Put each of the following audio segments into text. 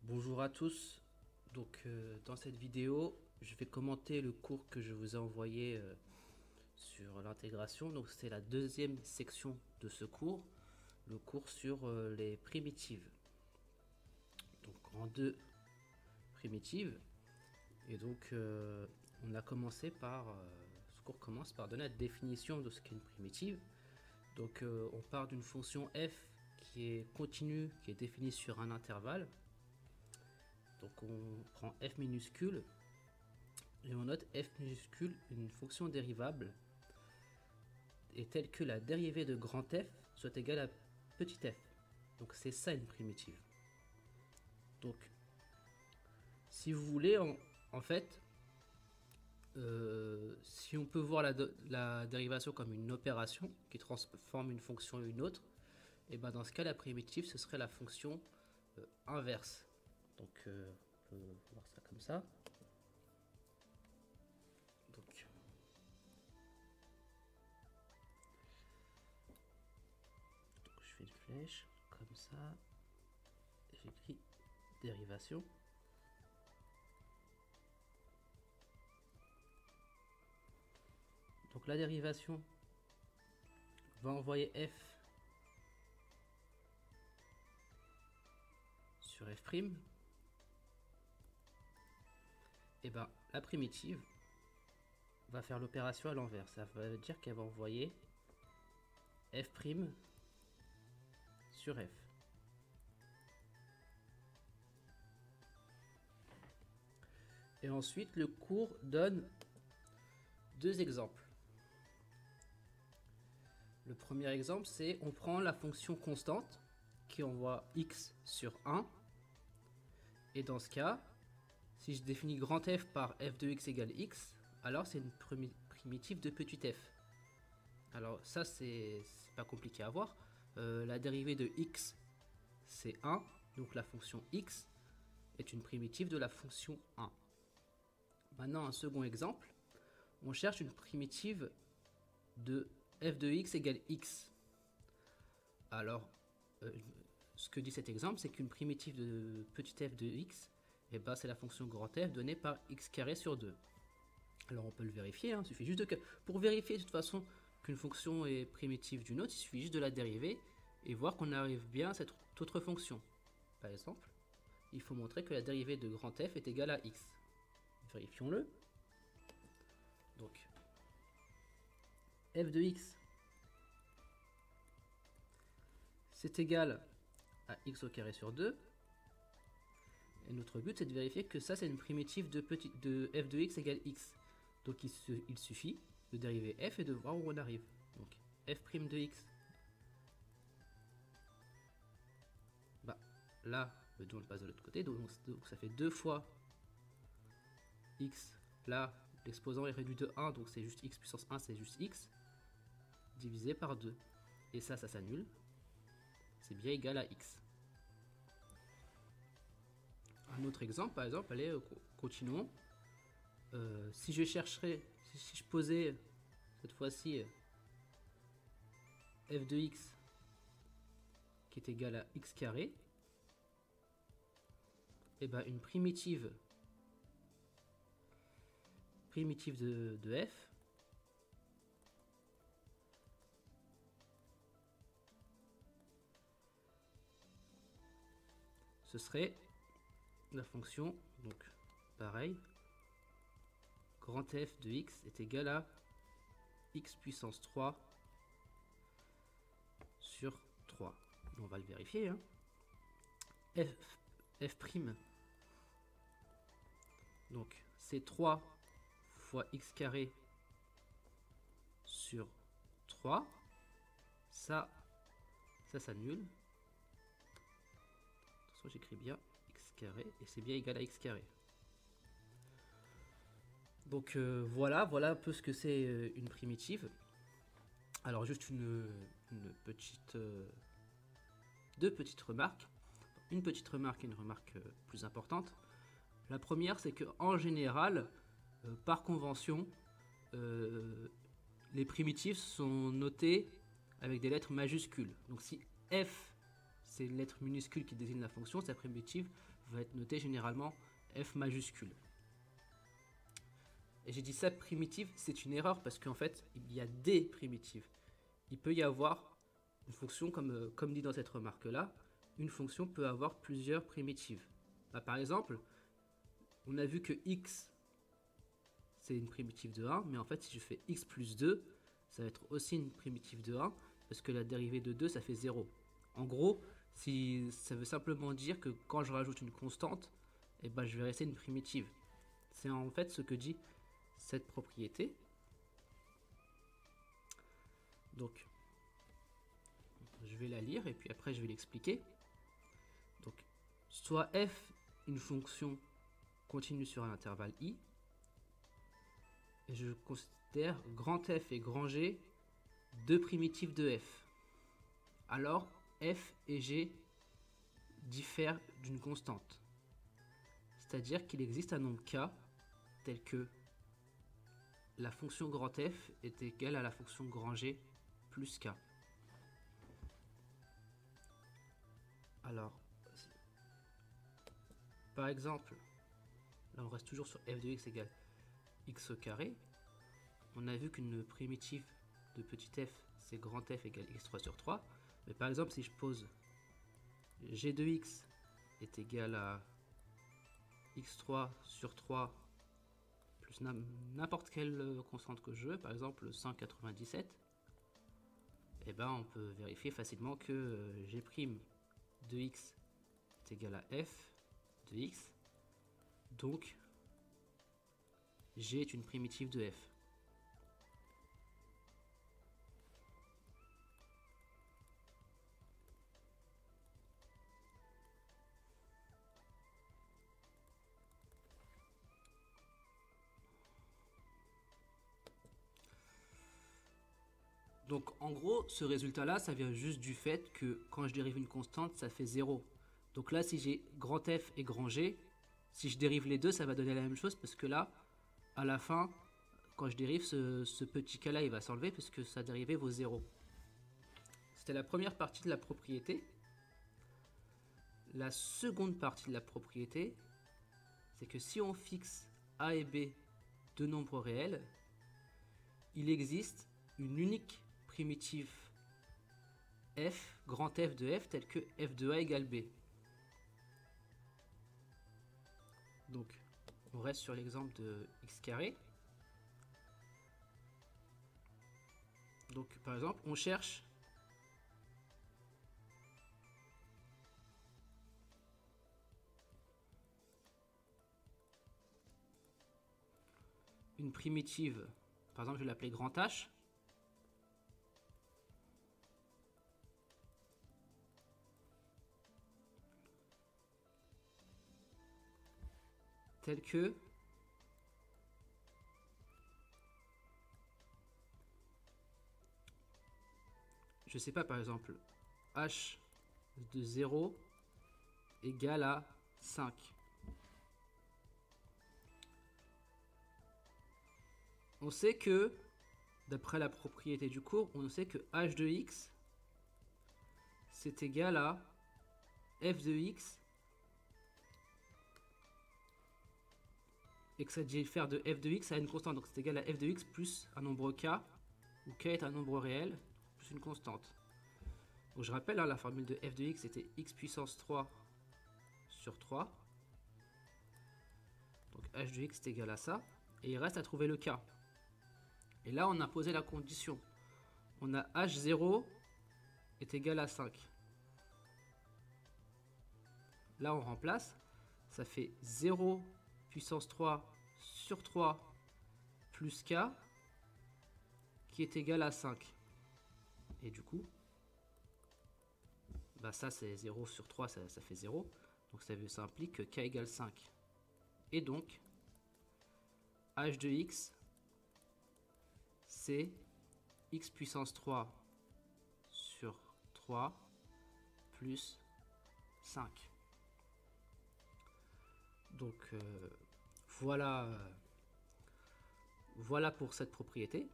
Bonjour à tous. Dans cette vidéo, je vais commenter le cours que je vous ai envoyé sur l'intégration. Donc c'est la deuxième section de ce cours, le cours sur les primitives. Donc en deux primitives. Et donc on a commencé par ce cours commence par donner la définition de ce qu'est une primitive. Donc on part d'une fonction f qui est continue, qui est définie sur un intervalle. Donc on prend f minuscule et on note f minuscule une fonction dérivable est telle que la dérivée de grand F soit égale à petit f. Donc c'est ça une primitive. Donc si vous voulez, en fait, si on peut voir la dérivation comme une opération qui transforme une fonction en une autre, et ben dans ce cas la primitive ce serait la fonction inverse. Donc on peut voir ça comme ça. Donc je fais une flèche comme ça et j'écris dérivation. Donc la dérivation va envoyer f sur f'. Et ben la primitive va faire l'opération à l'envers. Ça veut dire qu'elle va envoyer f' sur f. Et ensuite le cours donne deux exemples. Le premier exemple, c'est on prend la fonction constante qui envoie x sur 1. Et dans ce cas, si je définis grand F par f de x égale x, alors c'est une primitive de petit f. Alors ça, c'est pas compliqué à voir. La dérivée de x, c'est 1. Donc la fonction x est une primitive de la fonction 1. Maintenant, un second exemple. On cherche une primitive de f de x égale x. Alors, ce que dit cet exemple, c'est qu'une primitive de petit f de x, et ben, c'est la fonction grand F donnée par x carré sur 2. Alors on peut le vérifier, il suffit juste pour vérifier de toute façon qu'une fonction est primitive d'une autre, il suffit juste de la dériver et voir qu'on arrive bien à cette autre fonction. Par exemple, il faut montrer que la dérivée de grand F est égale à x. Vérifions-le. Donc, f de x, c'est égal à x au carré sur 2. Et notre but, c'est de vérifier que ça, c'est une primitive de f de x égale x. Donc il suffit de dériver f et de voir où on arrive. Donc f' de x. Bah, là, le 2 on le passe de l'autre côté. Donc ça fait 2 fois x. Là, l'exposant est réduit de 1. Donc c'est juste x puissance 1, c'est juste x. Divisé par 2. Et ça s'annule. C'est bien égal à x. Un autre exemple, par exemple, allez, continuons. Si je chercherais, si je posais cette fois-ci f de x qui est égal à x carré, et ben une primitive de f ce serait la fonction, donc pareil, grand F de x est égal à x puissance 3 sur 3. On va le vérifier. F', donc c'est 3 fois x carré sur 3. Ça s'annule. Attention, j'écris bien x carré et c'est bien égal à x carré. Donc voilà un peu ce que c'est une primitive. Alors juste deux petites remarques. Une petite remarque et une remarque plus importante. La première, c'est que en général, par convention, les primitives sont notées avec des lettres majuscules. Donc si f c'est une lettre minuscule qui désigne la fonction, sa primitive va être notée généralement f majuscule. Et j'ai dit ça primitive, c'est une erreur parce qu'en fait, il y a des primitives. Il peut y avoir une fonction, comme dit dans cette remarque-là, une fonction peut avoir plusieurs primitives. Bah, par exemple, on a vu que x, c'est une primitive de 1, mais en fait, si je fais x plus 2, ça va être aussi une primitive de 1, parce que la dérivée de 2, ça fait 0. En gros, si ça veut simplement dire que quand je rajoute une constante, eh ben, je vais rester une primitive. C'est en fait ce que dit cette propriété. Donc, je vais la lire et puis après je vais l'expliquer. Donc, soit f, une fonction continue sur un intervalle i, et je considère grand F et grand G deux primitives de f. Alors, f et g diffèrent d'une constante. C'est-à-dire qu'il existe un nombre k tel que la fonction grand F est égale à la fonction grand G plus k. Alors, par exemple, là on reste toujours sur f de x égale x au carré. On a vu qu'une primitive de petit f, c'est grand F égale x3 sur 3. Mais par exemple, si je pose g de x est égal à x3 sur 3 plus n'importe quelle constante que je veux, par exemple 197, et ben on peut vérifier facilement que g' de x est égal à f de x, donc g est une primitive de f. Donc en gros, ce résultat-là, ça vient juste du fait que quand je dérive une constante, ça fait 0. Donc là, si j'ai grand F et grand G, si je dérive les deux, ça va donner la même chose parce que là, à la fin, quand je dérive, ce petit cas-là, il va s'enlever parce que sa dérivée vaut 0. C'était la première partie de la propriété. La seconde partie de la propriété, c'est que si on fixe A et B deux nombres réels, il existe une unique primitive f, grand F de f, tel que f de a égale b. Donc, on reste sur l'exemple de x carré. Donc, par exemple, on cherche une primitive, par exemple, je vais l'appeler grand H. Tel que je sais pas, par exemple, h de 0 égale à 5. On sait que, d'après la propriété du cours, on sait que h de x, c'est égal à f de x, et que ça diffère de f de x à une constante. Donc c'est égal à f de x plus un nombre k, où k est un nombre réel, plus une constante. Donc je rappelle, la formule de f de x était x puissance 3 sur 3. Donc h de x est égal à ça. Et il reste à trouver le k. Et là, on a posé la condition. On a h0 est égal à 5. Là, on remplace. Ça fait 0 puissance 3 sur 3 plus k qui est égal à 5. Et du coup, bah ça c'est 0 sur 3, ça fait 0. Donc ça implique que k égale 5. Et donc, h de x, c'est x puissance 3 sur 3 plus 5. Donc voilà pour cette propriété.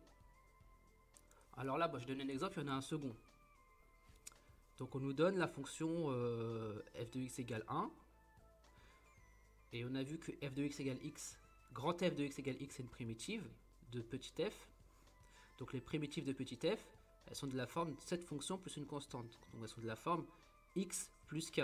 Alors là, je donne un exemple, il y en a un second. Donc on nous donne la fonction f de x égale 1. Et on a vu que f de x égale x, grand F de x égale x, c'est une primitive de petit f. Donc les primitives de petit f, elles sont de la forme de cette fonction plus une constante. Donc elles sont de la forme x plus k.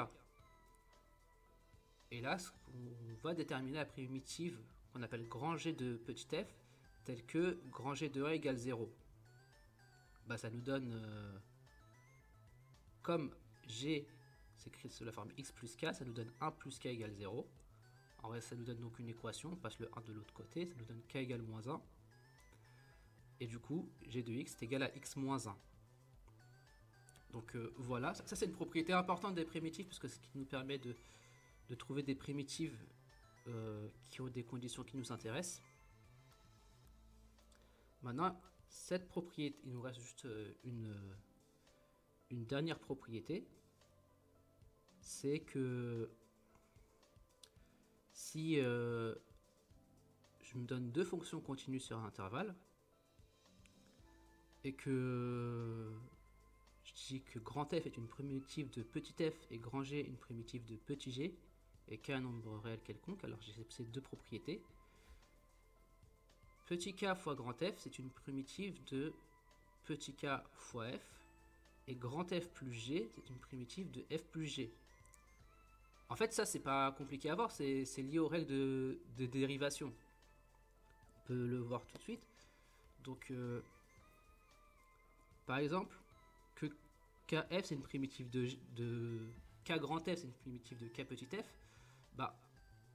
Et là, on va déterminer la primitive qu'on appelle grand G de petit f, telle que grand G de 1 égale 0. Bah, ça nous donne, comme G s'écrit sous la forme x plus k, ça nous donne 1 plus k égale 0. En vrai, ça nous donne donc une équation, on passe le 1 de l'autre côté, ça nous donne k égale moins 1. Et du coup, G de x est égal à x moins 1. Donc voilà, ça c'est une propriété importante des primitives, parce que ce qui nous permet de trouver des primitives qui ont des conditions qui nous intéressent. Maintenant, cette propriété, il nous reste juste une dernière propriété, c'est que si je me donne deux fonctions continues sur un intervalle, et que je dis que grand F est une primitive de petit f et grand G une primitive de petit g, et k un nombre réel quelconque, alors j'ai ces deux propriétés. Petit k fois grand F, c'est une primitive de petit k fois f, et grand F plus g, c'est une primitive de f plus g. En fait, ça, c'est pas compliqué à voir, c'est lié aux règles de dérivation. On peut le voir tout de suite. Donc, par exemple, que kf, c'est une primitive de k grand F, c'est une primitive de k petit f, bah,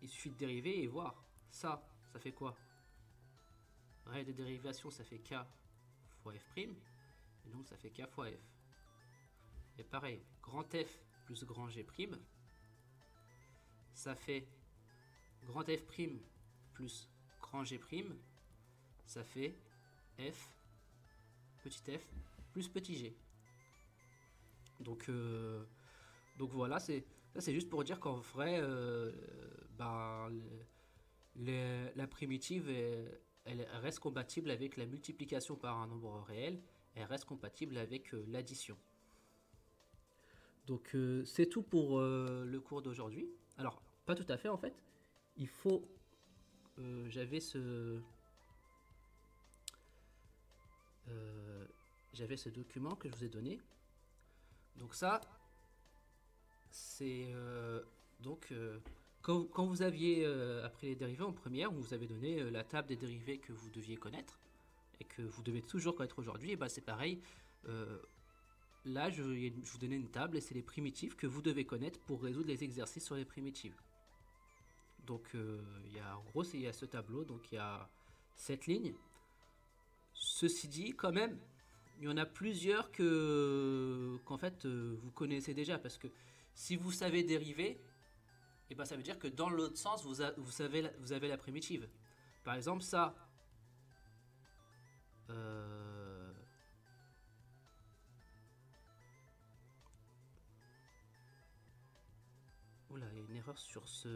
il suffit de dériver et voir. Ça fait quoi? Règle de dérivation, ça fait k fois f', et donc ça fait k fois f. Et pareil, grand F plus grand G', ça fait grand F' plus grand G', ça fait f, petit f, plus petit g. Donc voilà, ça c'est juste pour dire qu'en vrai, la primitive, elle reste compatible avec la multiplication par un nombre réel, elle reste compatible avec l'addition. Donc c'est tout pour le cours d'aujourd'hui. Alors, pas tout à fait en fait. Il faut... j'avais ce document que je vous ai donné. Donc ça, c'est... quand vous aviez appris les dérivés en première, on vous avait donné la table des dérivés que vous deviez connaître et que vous devez toujours connaître aujourd'hui, et bah c'est pareil. Là, je vous donnais une table et c'est les primitives que vous devez connaître pour résoudre les exercices sur les primitives. Donc, en gros, il y a ce tableau, donc il y a cette ligne. Ceci dit, quand même, il y en a plusieurs qu'en fait, vous connaissez déjà, parce que si vous savez dériver, et ben ça veut dire que dans l'autre sens, vous avez la primitive. Par exemple, ça... Oula, il y a une erreur sur ce...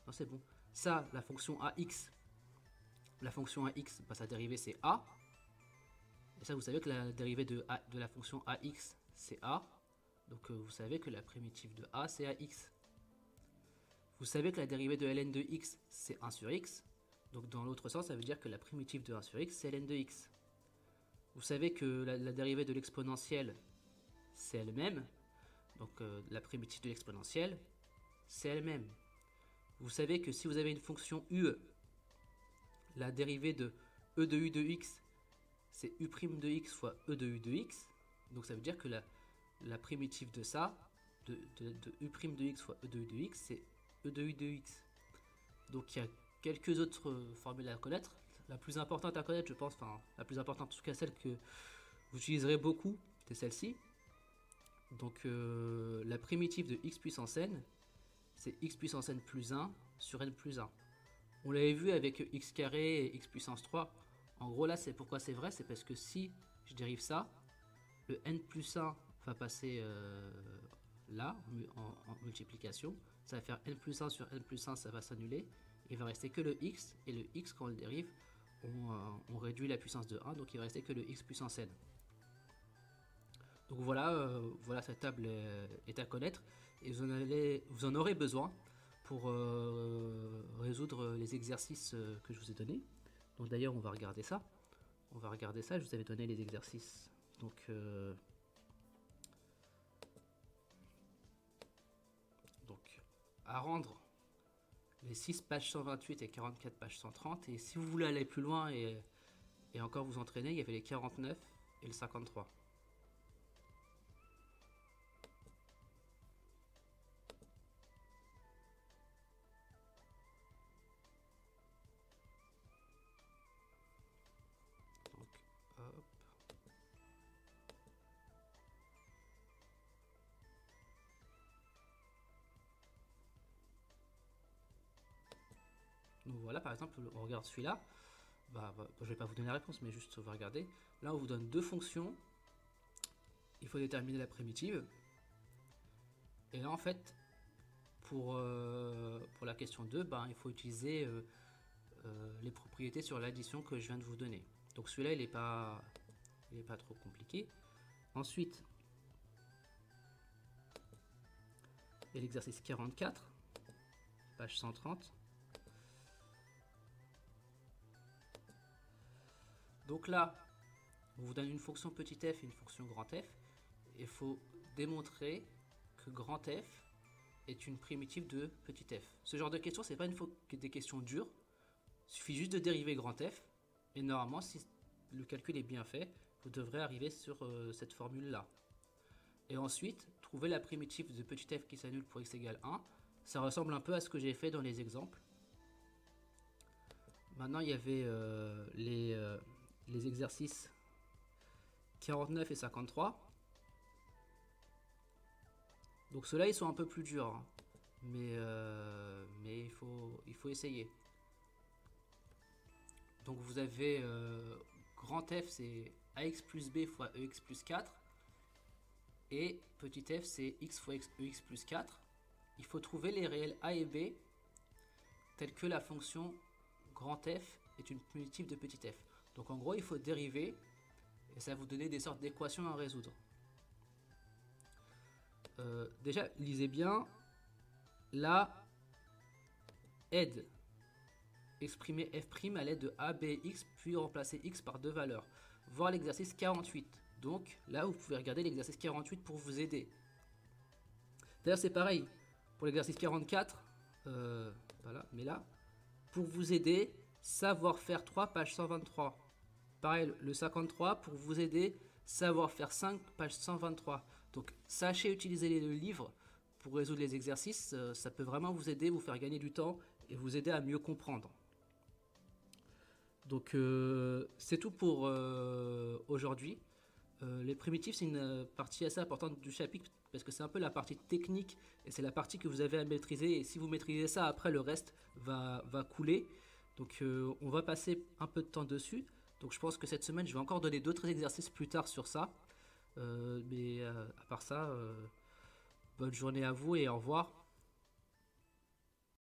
Non, c'est bon. Ça, la fonction ax. La fonction ax, bah, sa dérivée c'est a. Et ça, vous savez que la dérivée de la fonction ax, c'est a. Donc vous savez que la primitive de a, c'est ax. Vous savez que la dérivée de ln de x, c'est 1 sur x. Donc dans l'autre sens, ça veut dire que la primitive de 1 sur x, c'est ln de x. Vous savez que la dérivée de l'exponentielle, c'est elle-même. Donc la primitive de l'exponentielle, c'est elle-même. Vous savez que si vous avez une fonction UE, la dérivée de e de u de x, c'est u' de x fois e de u de x. Donc ça veut dire que la primitive de ça, de u' de x fois e de u de x, c'est e de u de x. Donc il y a quelques autres formules à connaître. La plus importante à connaître, je pense, enfin la plus importante, en tout cas celle que vous utiliserez beaucoup, c'est celle-ci. Donc la primitive de x puissance n, c'est x puissance n plus 1 sur n plus 1. On l'avait vu avec x carré et x puissance 3. En gros là, c'est pourquoi c'est vrai, c'est parce que si je dérive ça, le n plus 1 va passer là, en multiplication. Ça va faire n plus 1 sur n plus 1, ça va s'annuler. Il va rester que le x, et le x, quand on le dérive, on réduit la puissance de 1, donc il va rester que le x puissance n. Donc voilà, voilà, cette table est à connaître et vous en aurez besoin pour résoudre les exercices que je vous ai donnés. Donc d'ailleurs, on va regarder ça. On va regarder ça, je vous avais donné les exercices. Donc à rendre les 6 pages 128 et 44 pages 130. Et si vous voulez aller plus loin et encore vous entraîner, il y avait les 49 et le 53. Donc, hop. Donc voilà, par exemple, on regarde celui-là. Je vais pas vous donner la réponse, mais juste on va regarder. Là, on vous donne deux fonctions. Il faut déterminer la primitive. Et là, en fait, pour la question 2, il faut utiliser les propriétés sur l'addition que je viens de vous donner. Donc celui-là, il n'est pas trop compliqué. Ensuite, il y a l'exercice 44, page 130. Donc là, on vous donne une fonction petit f et une fonction grand f. Il faut démontrer que grand f est une primitive de petit f. Ce genre de questions, c'est pas des questions dures. Il suffit juste de dériver grand f. Et normalement, si le calcul est bien fait, vous devrez arriver sur cette formule-là. Et ensuite, trouver la primitive de petit f qui s'annule pour x égale 1. Ça ressemble un peu à ce que j'ai fait dans les exemples. Maintenant, il y avait les exercices 49 et 53. Donc ceux-là, ils sont un peu plus durs, hein. Mais il faut essayer. Donc vous avez grand F, c'est ax plus b fois ex plus 4. Et petit f, c'est x fois ex plus 4. Il faut trouver les réels a et b tels que la fonction grand F est une primitive de petit f. Donc en gros, il faut dériver et ça va vous donner des sortes d'équations à résoudre. Déjà, lisez bien. Là, aide exprimer f' à l'aide de a, b, x, puis remplacer x par deux valeurs. Voir l'exercice 48. Donc là, vous pouvez regarder l'exercice 48 pour vous aider. D'ailleurs, c'est pareil pour l'exercice 44. Voilà, mais là, pour vous aider, savoir faire 3, page 123. Pareil, le 53, pour vous aider, savoir faire 5, page 123. Donc, sachez utiliser le livre pour résoudre les exercices. Ça peut vraiment vous aider, vous faire gagner du temps et vous aider à mieux comprendre. Donc, c'est tout pour aujourd'hui. Les primitives, c'est une partie assez importante du chapitre parce que c'est un peu la partie technique et c'est la partie que vous avez à maîtriser. Et si vous maîtrisez ça, après le reste va couler. Donc, on va passer un peu de temps dessus. Donc, je pense que cette semaine, je vais encore donner d'autres exercices plus tard sur ça. Mais à part ça, bonne journée à vous et au revoir.